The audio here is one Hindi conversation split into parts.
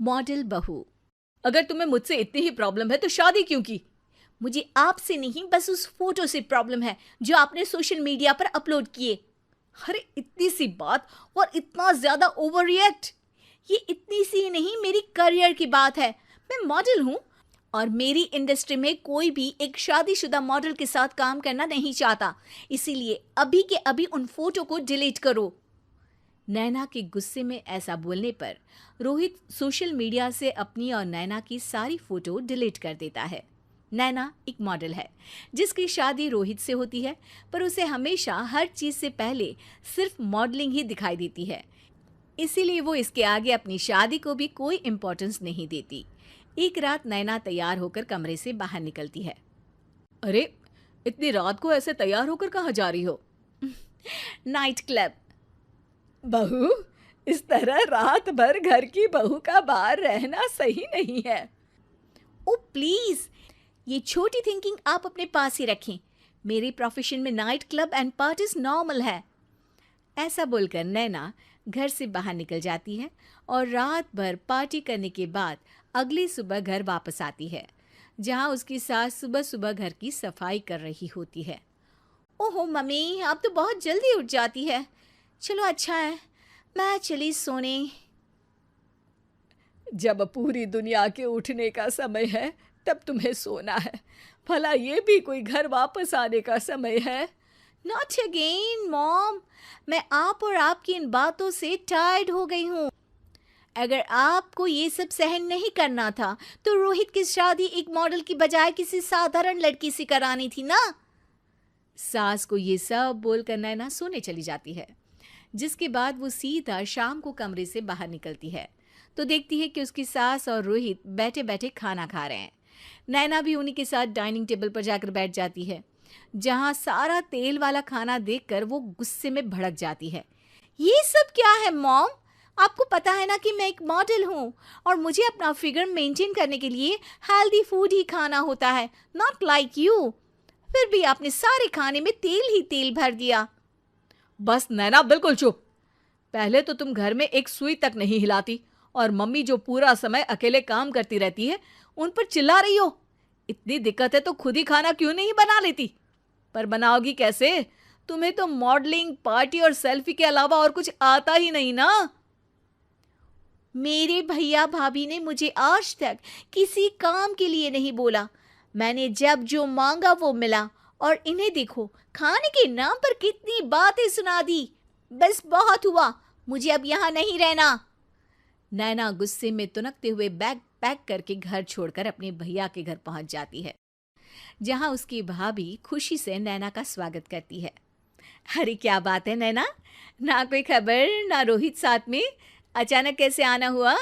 मॉडल बहू। अगर तुम्हें मुझसे इतनी ही प्रॉब्लम है तो शादी क्यों की? मुझे आपसे नहीं, बस उस फोटो से प्रॉब्लम है जो आपने सोशल मीडिया पर अपलोड किए। अरे इतनी सी बात और इतना ज्यादा ओवर रिएक्ट। ये इतनी सी नहीं, मेरी करियर की बात है। मैं मॉडल हूँ और मेरी इंडस्ट्री में कोई भी एक शादीशुदा मॉडल के साथ काम करना नहीं चाहता। इसीलिए अभी के अभी उन फोटो को डिलीट करो। नैना के गुस्से में ऐसा बोलने पर रोहित सोशल मीडिया से अपनी और नैना की सारी फोटो डिलीट कर देता है। नैना एक मॉडल है जिसकी शादी रोहित से होती है, पर उसे हमेशा हर चीज से पहले सिर्फ मॉडलिंग ही दिखाई देती है। इसीलिए वो इसके आगे अपनी शादी को भी कोई इम्पोर्टेंस नहीं देती। एक रात नैना तैयार होकर कमरे से बाहर निकलती है। अरे इतनी रात को ऐसे तैयार होकर कहाँ जा रही हो? Night club. बहू, इस तरह रात भर घर की बहू का बाहर रहना सही नहीं है। ओ प्लीज, ये छोटी थिंकिंग आप अपने पास ही रखें। मेरे प्रोफेशन में night club and parties normal है। ऐसा बोलकर नैना घर से बाहर निकल जाती है और रात भर पार्टी करने के बाद अगली सुबह घर वापस आती है, जहां उसकी सास सुबह सुबह घर की सफाई कर रही होती है। ओहो मम्मी, आप तो बहुत जल्दी उठ जाती है। चलो अच्छा है, मैं चली सोने। जब पूरी दुनिया के उठने का समय है तब तुम्हें सोना है। भला ये भी कोई घर वापस आने का समय है? नॉट अगेन मॉम, मैं आप और आपकी इन बातों से टायर्ड हो गई हूँ। अगर आपको ये सब सहन नहीं करना था तो रोहित की शादी एक मॉडल की बजाय किसी साधारण लड़की से करानी थी ना। सास को ये सब बोलकर नैना सोने चली जाती है, जिसके बाद वो सीधा शाम को कमरे से बाहर निकलती है तो देखती है कि उसकी सास और रोहित बैठे बैठे खाना खा रहे हैं। नैना भी उन्हीं के साथ डाइनिंग टेबल पर जाकर बैठ जाती है, जहां सारा तेल वाला खाना देखकर वो गुस्से में भड़क जाती है। ये सब क्या है मॉम? आपको पता है ना कि मैं एक मॉडल हूँ और मुझे अपना फिगर मेंटेन करने के लिए हेल्दी फूड ही खाना होता है, नॉट लाइक यू। फिर भी आपने सारे खाने में तेल ही तेल भर दिया। बस नैना, बिल्कुल चुप। पहले तो तुम घर में एक सुई तक नहीं हिलाती और मम्मी जो पूरा समय अकेले काम करती रहती है उन पर चिल्ला रही हो। इतनी दिक्कत है तो खुद ही खाना क्यों नहीं बना लेती? पर बनाओगी कैसे? तुम्हें तो मॉडलिंग, पार्टी और सेल्फी के अलावा और कुछ आता ही नहीं ना। मेरे भैया भाभी ने मुझे आज तक किसी काम के लिए नहीं बोला। मैंने जब जो मांगा वो मिला और इन्हें देखो, खाने के नाम पर कितनी बातें सुना दी। बस बहुत हुआ, मुझे अब यहाँ नहीं रहना। नैना गुस्से में तुनकते हुए बैग पैक करके घर छोड़कर अपने भैया के घर पहुंच जाती है, जहां उसकी भाभी खुशी से नैना का स्वागत करती है। अरे क्या बात है नैना, ना कोई खबर ना रोहित साथ में, अचानक कैसे आना हुआ?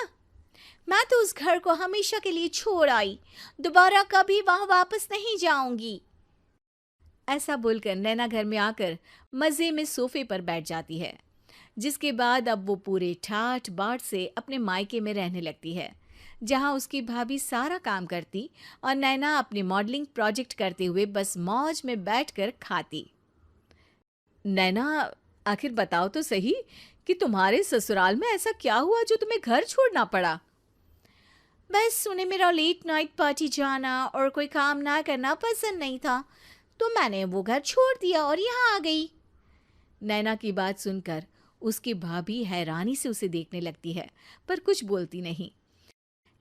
मैं तो उस घर को हमेशा के लिए छोड़ आई, दोबारा कभी वहां वापस नहीं जाऊंगी। ऐसा बोलकर नैना घर में आकर मजे में सोफे पर बैठ जाती है, जिसके बाद अब वो पूरे ठाठ बाट से अपने मायके में रहने लगती है, जहां उसकी भाभी सारा काम करती और नैना अपने मॉडलिंग प्रोजेक्ट करते हुए बस मौज में बैठकर खाती। नैना, आखिर बताओ तो सही कि तुम्हारे ससुराल में ऐसा क्या हुआ जो तुम्हें घर छोड़ना पड़ा? बस उन्हें मेरा लेट नाइट पार्टी जाना और कोई काम ना करना पसंद नहीं था, तो मैंने वो घर छोड़ दिया और यहाँ आ गई। नैना की बात सुनकर उसकी भाभी हैरानी से उसे देखने लगती है, पर कुछ बोलती नहीं।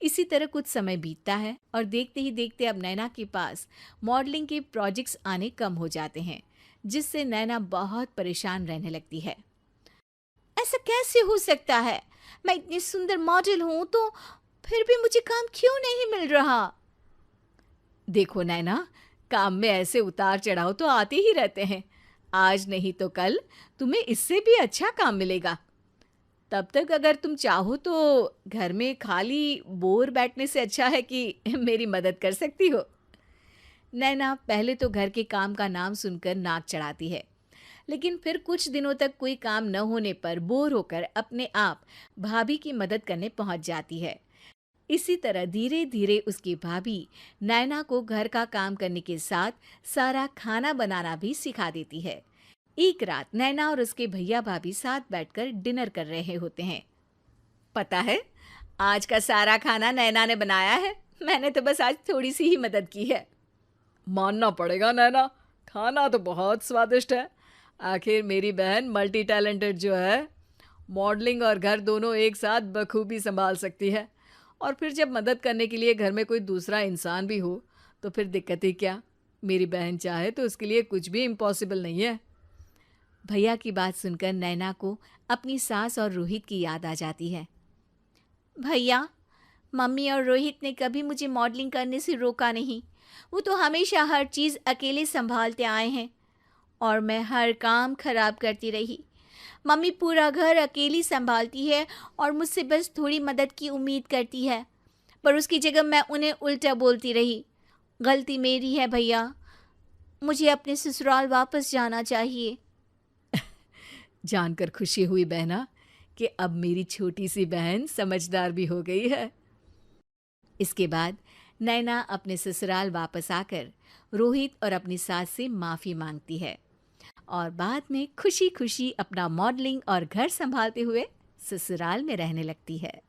इसी तरह कुछ समय बीतता है और देखते ही देखते अब नैना के पास मॉडलिंग के प्रोजेक्ट्स आने कम हो जाते हैं, जिससे नैना बहुत परेशान रहने लगती है। ऐसा कैसे हो सकता है? मैं इतनी सुंदर मॉडल हूं तो फिर भी मुझे काम क्यों नहीं मिल रहा? देखो नैना, काम में ऐसे उतार चढ़ाव तो आते ही रहते हैं। आज नहीं तो कल तुम्हें इससे भी अच्छा काम मिलेगा। तब तक अगर तुम चाहो तो घर में खाली बोर बैठने से अच्छा है कि मेरी मदद कर सकती हो। नैना पहले तो घर के काम का नाम सुनकर नाक चढ़ाती है, लेकिन फिर कुछ दिनों तक कोई काम न होने पर बोर होकर अपने आप भाभी की मदद करने पहुंच जाती है। इसी तरह धीरे धीरे उसकी भाभी नैना को घर का काम करने के साथ सारा खाना बनाना भी सिखा देती है। एक रात नैना और उसके भैया भाभी साथ बैठकर डिनर कर रहे होते हैं। पता है, आज का सारा खाना नैना ने बनाया है, मैंने तो बस आज थोड़ी सी ही मदद की है। मानना पड़ेगा नैना, खाना तो बहुत स्वादिष्ट है। आखिर मेरी बहन मल्टी टैलेंटेड जो है, मॉडलिंग और घर दोनों एक साथ बखूबी संभाल सकती है। और फिर जब मदद करने के लिए घर में कोई दूसरा इंसान भी हो, तो फिर दिक्कत ही क्या। मेरी बहन चाहे तो उसके लिए कुछ भी इम्पॉसिबल नहीं है। भैया की बात सुनकर नैना को अपनी सास और रोहित की याद आ जाती है। भैया, मम्मी और रोहित ने कभी मुझे मॉडलिंग करने से रोका नहीं। वो तो हमेशा हर चीज़ अकेले संभालते आए हैं और मैं हर काम खराब करती रही। मम्मी पूरा घर अकेली संभालती है और मुझसे बस थोड़ी मदद की उम्मीद करती है, पर उसकी जगह मैं उन्हें उल्टा बोलती रही। गलती मेरी है भैया, मुझे अपने ससुराल वापस जाना चाहिए। जानकर खुशी हुई बहना कि अब मेरी छोटी सी बहन समझदार भी हो गई है। इसके बाद नैना अपने ससुराल वापस आकर रोहित और अपनी सास से माफ़ी मांगती है और बाद में खुशी खुशी अपना मॉडलिंग और घर संभालते हुए ससुराल में रहने लगती है।